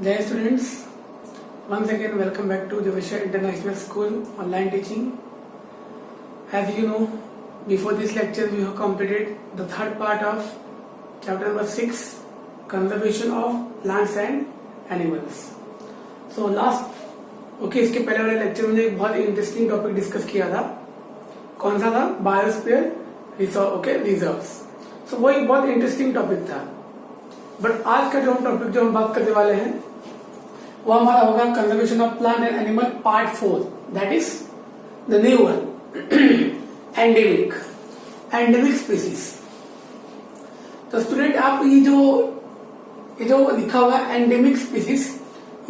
Dear students, once again welcome back to the Vishya International School online teaching. As you know, before this lecture we have completed the third part of chapter number 6, conservation of plants and animals. So इसके पहले वाले lecture में एक बहुत interesting topic discuss किया था. कौन सा था? Biosphere reserves. सो वो एक बहुत इंटरेस्टिंग टॉपिक था. बट आज का जो टॉपिक जो हम बात करने वाले हैं वो हमारा होगा conservation of plant and animal part 4. That is the new one, endemic species. तो स्टूडेंट आप ये जो लिखा हुआ है एंडेमिक स्पीसीज,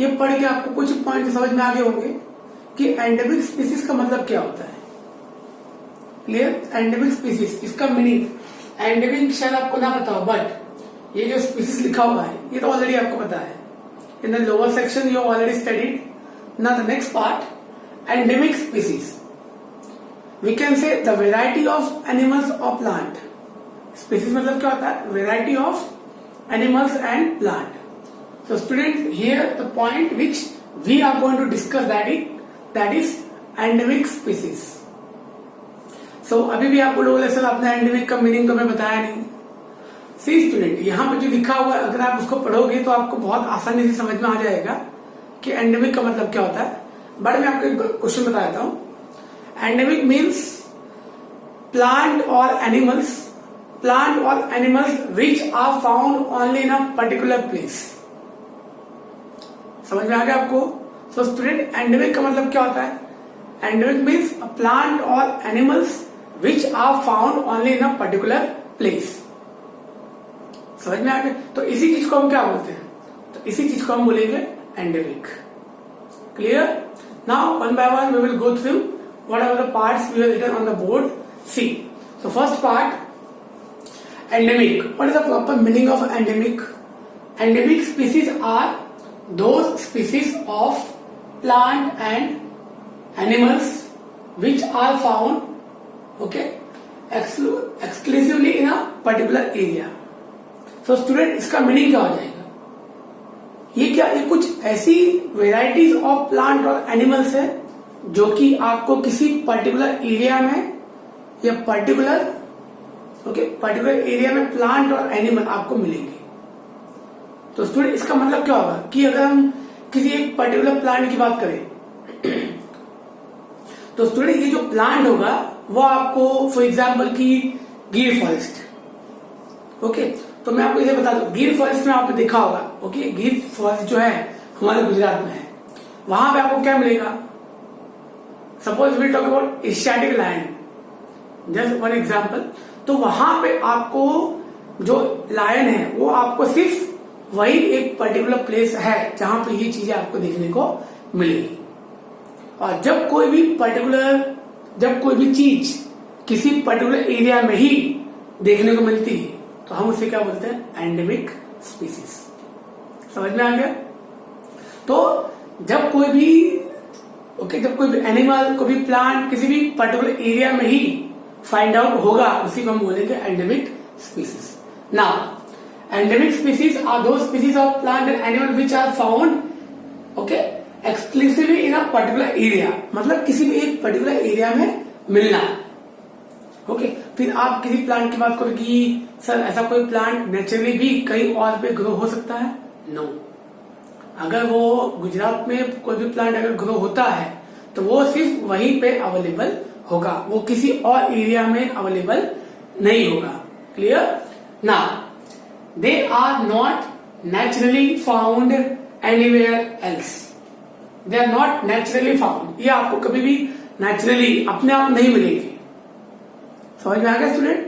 ये पढ़ के आपको कुछ पॉइंट समझ में आ गए होंगे कि एंडेमिक स्पीसीज का मतलब क्या होता है. क्लियर? एंडेमिक स्पीसीज, इसका मीनिंग एंडेमिक शायद आपको ना पता हो, बट ये जो स्पीसीज लिखा हुआ है ये तो ऑलरेडी आपको पता है. In the lower section you already studied. Now the next part, endemic species. We can say the variety of animals और प्लांट. स्पीसीज मतलब क्या होता है? Variety of animals and plant. So students, here the point which we are going to discuss that is endemic species. So अभी भी आप बोलोगे sir आपने एंडेमिक का मीनिंग तो मैं बताया नहीं. सी स्टूडेंट, यहाँ पे जो लिखा हुआ है अगर आप उसको पढ़ोगे तो आपको बहुत आसानी से समझ में आ जाएगा कि एंडेमिक का मतलब क्या होता है. बट मैं आपको क्वेश्चन बता देता हूँ. एंडेमिक मीन्स प्लांट और animals which are found only in a particular place. समझ में आ गया आपको? सो स्टूडेंट, एंडेमिक का मतलब क्या होता है? एंडेमिक मीन्स अ प्लांट और animals which are found only in a particular place. समझ में आ गया? तो इसी चीज को हम क्या बोलते हैं? तो इसी चीज को हम बोलेंगे endemic. Clear? Now one by one we will go through what are the parts we have written on the board. See, so first part, endemic. What is the proper meaning of endemic? Endemic species are those species of plant and animals which are found exclusively in a particular area. So student, इसका meaning क्या हो जाएगा? ये कुछ ऐसी varieties of plant और animals है जो कि आपको किसी पर्टिकुलर एरिया में या पर्टिकुलर एरिया में प्लांट और एनिमल आपको मिलेंगे. तो स्टूडेंट, इसका मतलब क्या होगा कि अगर हम किसी एक पर्टिकुलर प्लांट की बात करें तो स्टूडेंट ये जो प्लांट होगा वो आपको फॉर एग्जांपल की गिर फॉरेस्ट. ओके, तो मैं आपको इसे बता दूं, गिर फॉरेस्ट में आपने देखा होगा. ओके, गिर फॉरेस्ट जो है हमारे गुजरात में है. वहां पे आपको क्या मिलेगा? Suppose we talk about Asiatic lion, just one example. तो वहां पे आपको जो लायन है वो आपको सिर्फ वही एक पर्टिकुलर प्लेस है जहां पे ये चीजें आपको देखने को मिलेगी. और जब कोई भी चीज किसी पर्टिकुलर एरिया में ही देखने को मिलती है तो हम उसे क्या बोलते हैं? Endemic species. समझ में आ गया? तो जब कोई भी एनिमल, कोई भी प्लांट किसी भी पर्टिकुलर एरिया में ही फाइंड आउट होगा, उसी को हम बोलेंगे endemic species. Now, endemic species are those species of plant and animal which are found exclusively in a particular area. मतलब किसी भी एक पर्टिकुलर एरिया में मिलना. फिर आप किसी प्लांट की बात करो कि सर ऐसा कोई प्लांट नेचुरली भी कहीं और पे ग्रो हो सकता है? नो. अगर वो गुजरात में कोई भी प्लांट अगर ग्रो होता है तो वो सिर्फ वहीं पे अवेलेबल होगा, वो किसी और एरिया में अवेलेबल नहीं होगा. क्लियर? ना, they are not naturally found anywhere else. They are not naturally found. ये आपको कभी भी नेचुरली अपने आप नहीं मिलेगी. समझ में आ गया स्टूडेंट?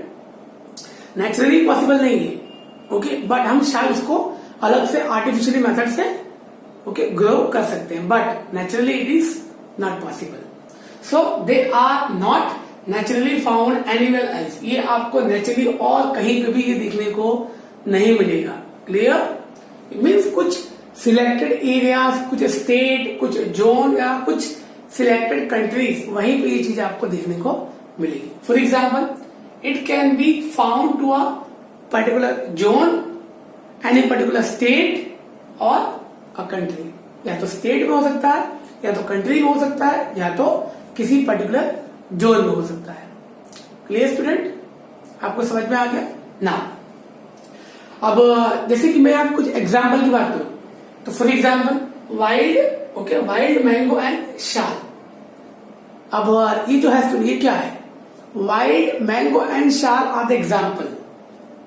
नेचुरली पॉसिबल नहीं है. बट हम शायद उसको अलग से आर्टिफिशियली मेथड से ग्रो कर सकते हैं, but naturally it is not possible. So they are not naturally found anywhere else. ये आपको नेचुरली और कहीं पे भी ये देखने को नहीं मिलेगा. क्लियर? इट मीन्स कुछ सिलेक्टेड एरियाज, कुछ स्टेट, कुछ जोन या कुछ सिलेक्टेड कंट्रीज, वहीं पे ये चीज आपको देखने को मिलेगी. For example, it can be found to a particular zone, any particular state और अ कंट्री, या तो स्टेट में हो सकता है, या तो कंट्री में हो सकता है, या तो किसी पर्टिकुलर जोन में हो सकता है। क्लियर स्टूडेंट, आपको समझ में आ गया ना? अब जैसे कि मैं आपको कुछ एग्जाम्पल की बात करूं, तो for example wild, okay, wild mango and sal. अब ये जो है स्टूडेंट, ये क्या है? Wild mango and sal are the example,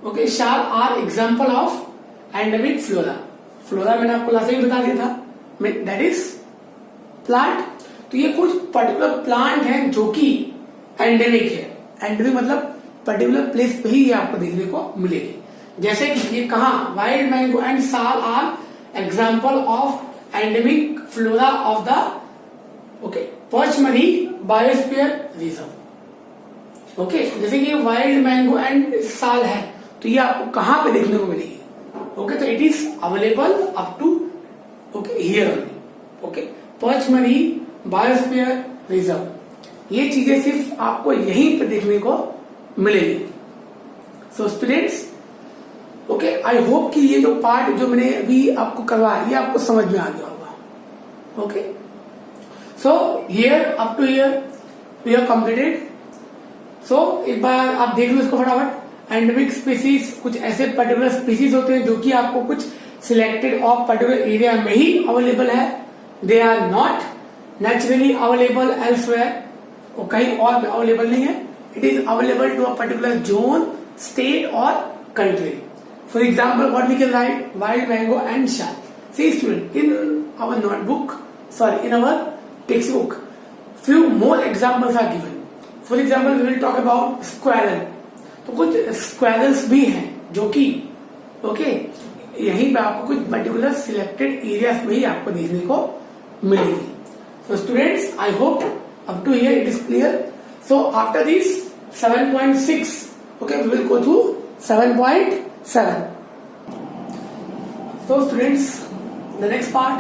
okay, sal are example of endemic flora. Flora मैंने आपको लास्ट में बता दिया था, दैट इज प्लांट। तो ये कुछ पर्टिकुलर प्लांट है जो कि एंडेमिक है। एंडेमिक मतलब पर्टिकुलर प्लेस पे ही ये आपको देखने को मिलेगी। जैसे कि ये कहा, wild mango and sal are example of endemic flora of the, okay, Pachmarhi biosphere reserve. Okay, जैसे कि वाइल्ड मैंगो एंड शाल है, तो ये आपको कहां पे देखने को मिलेगी? ओके, तो it is available up to, okay, here only, okay, Pachmarhi biosphere reserve. ये चीजें सिर्फ आपको यहीं पे देखने को मिलेगी। So students, okay, I hope कि ये जो पार्ट जो मैंने अभी आपको करवाया ये आपको समझ में आ गया होगा। Okay, so here up to here we are completed. So एक बार आप देख लो इसको फटाफट। एंडेमिक स्पीसीज कुछ ऐसे पर्टिकुलर स्पीसीज होते हैं जो कि आपको कुछ सिलेक्टेड ऑफ पर्टिकुलर एरिया में ही अवेलेबल है। They are not naturally available elsewhere, और कहीं और अवेलेबल नहीं है। It is available to a particular zone, state और country. For example, what we can write? Wild mango and shal. See student, in our notebook, sorry, in our textbook, few more examples are given. For example, we will talk about squirrel. तो कुछ squirrels भी हैं जो कि, okay, यहीं पे आपको कुछ पर्टिकुलर सिलेक्टेड एरियाज में ही आपको देखने को मिलेगी। So students, I hope up to here it is clear. So after this 7.6, okay, we will go to 7.7. So students, the next part,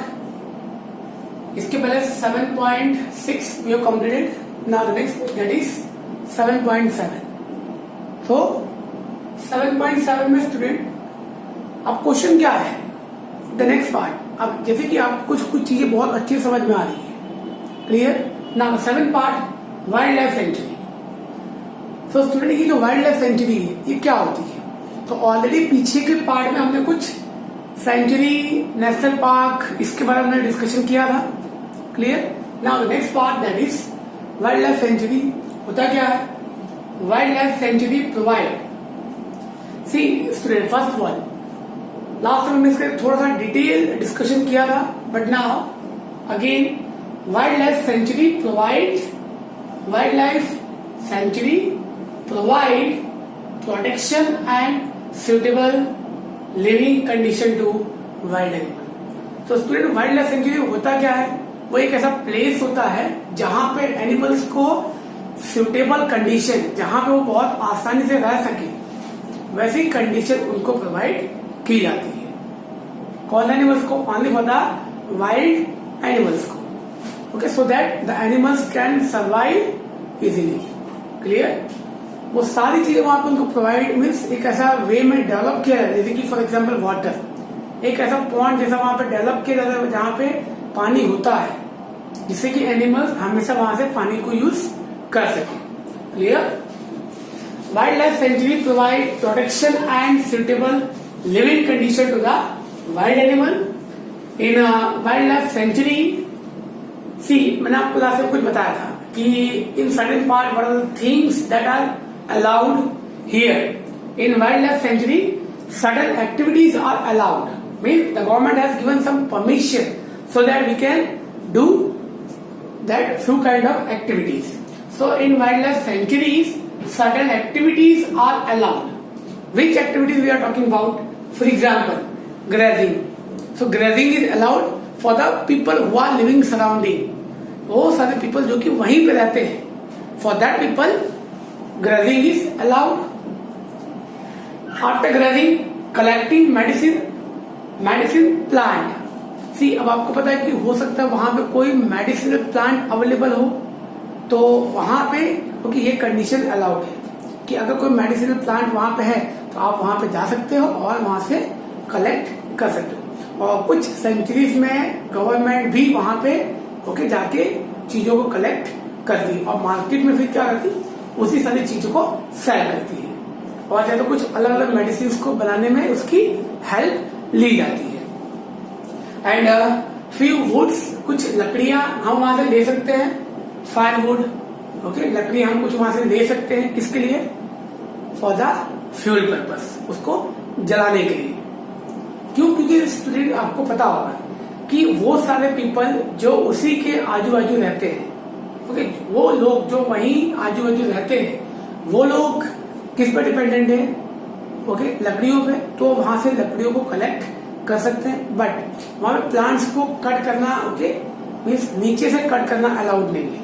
इसके पहले 7.6 we have completed. Now the next, that is 7.7. So 7.7 में student अब question क्या है? The next part. अब जैसे कि आप कुछ चीजें बहुत अच्छी समझ में आ रही है, clear? Now 7 part, wild life sanctuary. So student, ये जो वाइल्ड लाइफ सेंचुरी है ये क्या होती है? तो ऑलरेडी पीछे के पार्ट में हमने कुछ सेंचुरी, नेशनल पार्क, इसके बारे में हमने डिस्कशन किया था, clear? Now the next part, that is wild life sanctuary. होता क्या है? Wild life sanctuary provide, see student, first of all last में हमने इसका थोड़ा सा डिटेल डिस्कशन किया था, but now again wild life sanctuary provide, wild life sanctuary provide protection and suitable living condition to wild animal। तो student, wild life sanctuary होता क्या है? वो एक ऐसा प्लेस होता है जहां पे एनिमल्स को सुटेबल कंडीशन, जहां पे वो बहुत आसानी से रह सके, वैसी कंडीशन उनको प्रोवाइड की जाती है। कौन एनिमल्स को? Only for the wild animals को, okay, so that the animals can survive easily. Clear? वो सारी चीजें वहां पे उनको प्रोवाइड मीन्स एक ऐसा वे में डेवलप किया जाता है, जैसे कि फॉर एग्जांपल वाटर, एक ऐसा पॉइंट जैसा वहां पे डेवलप किया जाता है जहां पे पानी होता है, जिससे कि एनिमल्स हमेशा वहां से पानी को यूज कर सके। Clear? Wild life sanctuary provide protection and suitable living condition to the wild animal. In wild life sanctuary, see मैंने आपको लास्ट में कुछ बताया था कि in certain part what are the things that are allowed here in wildlife sanctuary. Certain activities are allowed, means the government has given some permission so that we can do that few kind of activities. So in wildlife sanctuaries certain activities are allowed. Which activities we are talking about? For example, grazing. So grazing is allowed for the people who are living surrounding, वो सारे people जो कि वहीं पे रहते हैं, for that people grazing is allowed. After grazing, collecting medicine plant. See, अब आपको पता है कि हो सकता है वहां पे कोई मेडिसिनल प्लांट अवेलेबल हो, तो वहां पे क्योंकि ये कंडीशन अलाउड है कि अगर कोई मेडिसिनल प्लांट वहां पे है तो आप वहां पे जा सकते हो और वहां से कलेक्ट कर सकते हो। और कुछ सेंचुरीज में गवर्नमेंट भी वहां पे ओके जाके चीजों को कलेक्ट करती और मार्केट में फिर क्या करती, उसी सारी चीजों को सेल करती है और या तो कुछ अलग अलग मेडिसिन को बनाने में उसकी हेल्प ली जाती है। एंड फ्यू वुड्स, कुछ लकड़ियां हम वहां से ले सकते हैं, फायरवुड ओके, लकड़ी हम कुछ वहां से ले सकते हैं, किसके लिए, फॉर द फ्यूल पर्पस, उसको जलाने के लिए। क्यों, क्योंकि स्टूडेंट आपको पता होगा कि वो सारे पीपल जो उसी के आजू बाजू रहते हैं ओके, वो लोग जो वहीं आजू बाजू रहते हैं वो लोग किस पर डिपेंडेंट है ओके, लकड़ियों पे, तो वहां से लकड़ियों को कलेक्ट कर सकते हैं। बट वहां पे प्लांट्स को कट करना ओके मीन्स नीचे से कट करना अलाउड नहीं है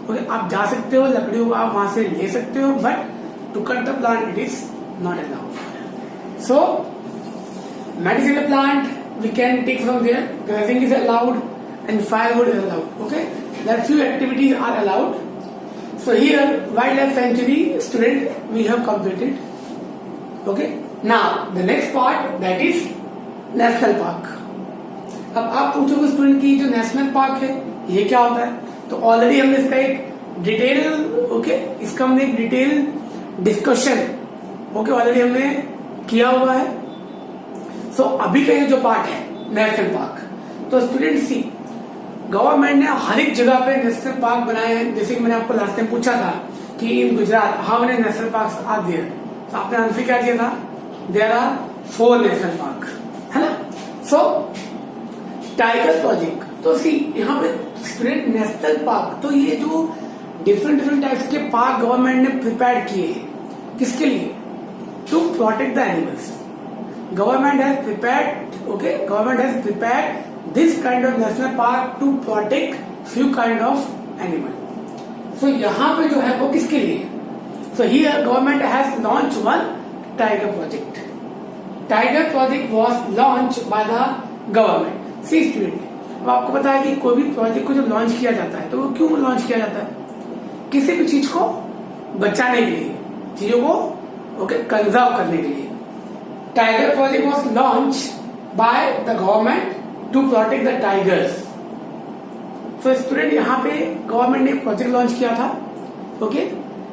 ओके, आप जा सकते हो, लकड़ियों को आप वहां से ले सकते हो, but to cut the plant it is not allowed. So medicinal plant we can take from there, grazing is allowed and firewood is allowed okay, there few activities are allowed. So here wildlife sanctuary student we have completed okay. Now the next part that is national park. अब आप पूछोगे student की जो national park है ये क्या होता है, तो ऑलरेडी हमने इसका एक डिटेल ओके, इसका हमने एक डिटेल डिस्कशन ओके ऑलरेडी हमने किया हुआ है। सो अभी का ये जो पार्ट है नेशनल पार्क, तो स्टूडेंट सी गवर्नमेंट ने हर एक जगह पे नेशनल पार्क बनाए हैं। जैसे कि मैंने आपको लास्ट टाइम पूछा था कि in Gujarat how many national park are there, तो आपने आंसर क्या दिया था, देयर आर 4 नेशनल पार्क है ना। सो टाइगर प्रोजेक्ट, तो सी यहाँ पे स्टूडेंट नेशनल पार्क, तो ये जो डिफरेंट टाइप्स के पार्क गवर्नमेंट ने प्रिपेयर किए हैं किसके लिए, to protect the animals. Government has prepared this kind of national park to protect few kind of animal. So यहाँ पे जो है वो किसके लिए, so here government has launched one tiger project. Tiger project was launched by the government. See student, अब आपको पता है कि कोई भी प्रोजेक्ट को जब लॉन्च किया जाता है तो वो क्यों लॉन्च किया जाता है, किसी भी चीज को बचाने के लिए, चीजों को ओके कंजर्व करने के लिए। Tiger project was launched by the government to protect the tigers. So student यहाँ पे गवर्नमेंट ने एक प्रोजेक्ट लॉन्च किया था ओके,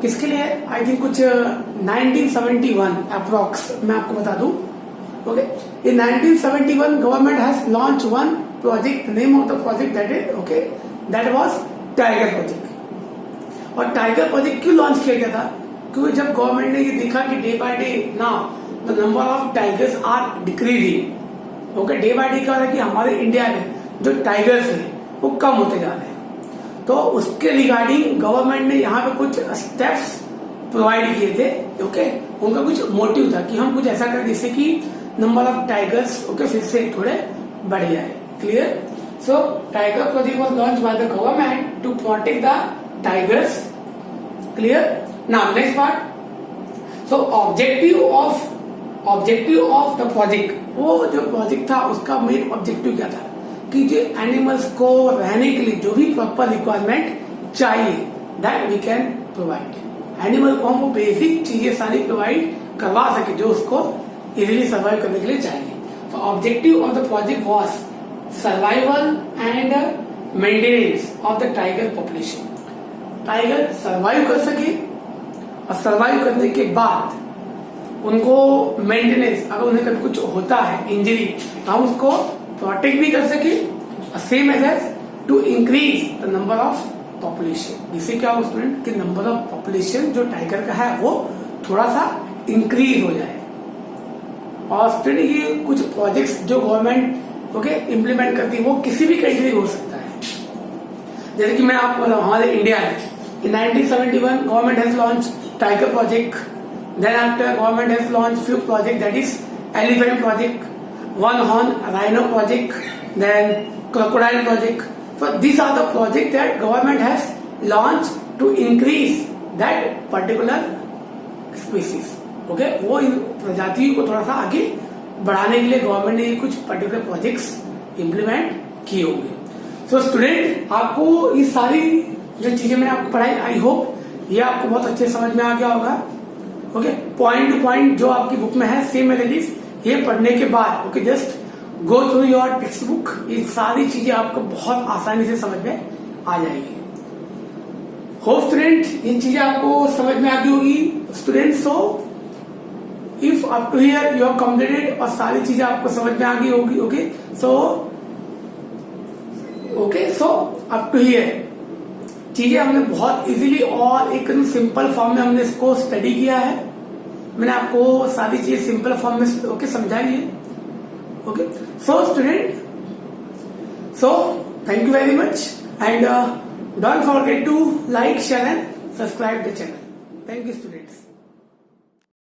किसके लिए, आई थिंक कुछ 1971 अप्रोक्स मैं आपको बता दूं okay. In 1971 government has launch one project, name of the project that is okay, that was tiger project. और टाइगर प्रोजेक्ट क्यों लॉन्च किया गया था, क्योंकि जब गवर्नमेंट ने ये देखा कि day by day now the number of tigers are decreasing okay, day by day क्या हो रहा है कि हमारे इंडिया में जो टाइगर्स हैं वो कम होते जा रहे हैं, तो उसके रिगार्डिंग गवर्नमेंट ने यहाँ पे कुछ स्टेप्स प्रोवाइड किए थे ओके। उनका कुछ मोटिव था कि हम कुछ ऐसा करें जिससे कि नंबर ऑफ टाइगर्स ओके फिर से थोड़े बढ़ जाए, clear. So tiger project was launch by the government to protect the tigers, clear. Now next part, so objective of the project, वो जो प्रोजेक्ट था उसका मेन ऑब्जेक्टिव क्या था कि जो एनिमल्स को रहने के लिए जो भी प्रॉपर रिक्वायरमेंट चाहिए that we can provide, animal को हम बेसिक चीजें सारी प्रोवाइड करवा सके जो उसको इजीली सर्वाइव करने के लिए चाहिए। तो objective of the project was survival and maintenance of the tiger population, tiger survive कर सके और सर्वाइव करने के बाद उनको मेंटेनेंस, अगर उन्हें कभी कुछ होता है इंजरी तो हम उसको प्रोटेक्ट भी कर सके, same as to increase the number of population, जिससे क्या हो स्टूडेंट कि नंबर ऑफ पॉपुलेशन जो टाइगर का है वो थोड़ा सा इंक्रीज हो जाए। और स्टूडेंट ये कुछ प्रोजेक्ट्स जो गवर्नमेंट ओके इम्प्लीमेंट करती है वो किसी भी कंट्री में हो सकता है, जैसे कि मैं आपको बताऊं हमारे इंडिया में in 1971 government has launched tiger project, then after government has launched few project that is elephant project, one horn rhino project, then crocodile project. So these are the project that government has launched to increase that particular species. Okay, वो इन प्रजातियों को थोड़ा सा आगे बढ़ाने के लिए government ने कुछ पर्टिकुलर प्रोजेक्ट्स इम्प्लीमेंट किए होंगे। सो स्टूडेंट आपको ये सारी जो चीजें मैंने आपको पढ़ाई आई होप ये आपको बहुत अच्छे समझ में आ गया होगा ओके। पॉइंट टू पॉइंट जो आपकी बुक में है सेम एज इट इज, ये पढ़ने के बाद okay just go through your text book, ये सारी चीजें आपको बहुत आसानी से समझ में आ जाएगी। होप स्टूडेंट ये चीजें आपको समझ में आ गई होगी student. So if up to here you are completed और सारी चीजें आपको समझ में आ गई होगी। Okay so up to here चीजें हमने बहुत इजीली और एकदम सिंपल फॉर्म में हमने इसको स्टडी किया है। मैंने आपको सारी चीजें सिंपल फॉर्म में समझाई है। Okay so student, so thank you very much and don't forget to like, share and subscribe the channel. Thank you students.